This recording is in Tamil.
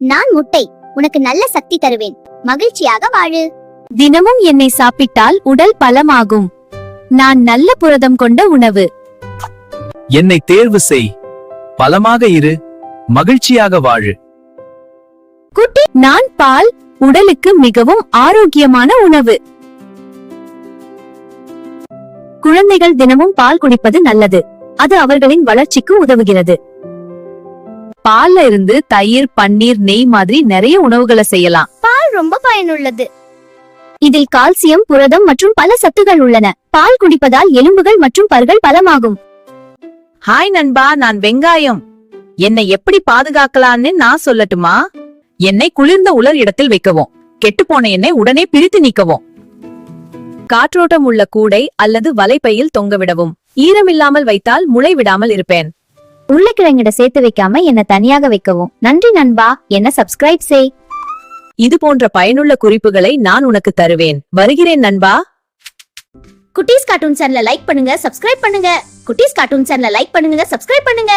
நான் முட்டை, உனக்கு நல்ல சக்தி தருவேன். மகிழ்ச்சியாக வாழு. தினமும் என்னை சாப்பிட்டால் உடல் பலமாகும். நான் நல்ல புரதம் கொண்ட உணவு. என்னை தேர்வு செய். பலமாக இரு. மகிழ்ச்சியாக வாழு. குட்டி, நான் பால், உடலுக்கு மிகவும் ஆரோக்கியமான உணவு. குழந்தைகள் தினமும் பால் குடிப்பது நல்லது. அது அவர்களின் வளர்ச்சிக்கு உதவுகிறது. பால்ல இருந்து தயிர், பன்னீர், நெய் மாதிரி நிறைய உணவுகளை செய்யலாம். பால் ரொம்ப பயனுள்ளது. இதில் கால்சியம், புரதம் மற்றும் பல சத்துகள் உள்ளன. பால் குடிப்பதால் எலும்புகள் மற்றும் பற்கள் பலமாகும். ஹாய் நண்பா, நான் வெங்காயம். என்னை எப்படி பாதுகாக்கலான்னு நான் சொல்லட்டுமா? எண்ணெய் குளிர்ந்த உலர் இடத்தில் வைக்கவும், கெட்டுப்போன எண்ணெய் உடனே பிரித்து நீக்கவும், காற்றோட்டம் உள்ள கூடை அல்லது வலைப்பையில் தொங்கவிடவும். ஈரமில்லாமல் வைத்தால் முளை விடாமல் இருப்பேன். உருளைக்கிழங்கிட சேர்த்து வைக்காம என்ன தனியாக வைக்கவும். நன்றி நண்பா, என்ன சப்ஸ்கிரைப் செய். இது போன்ற பயனுள்ள குறிப்புகளை நான் உனக்கு தருவேன். வருகிறேன் நண்பா. குட்டீஸ் கார்ட்டூன் சேனலை லைக் பண்ணுங்க, சப்ஸ்கிரைப் பண்ணுங்க. குட்டீஸ் கார்ட்டூன் சேனலை லைக் பண்ணுங்க, சப்ஸ்கிரைப் பண்ணுங்க.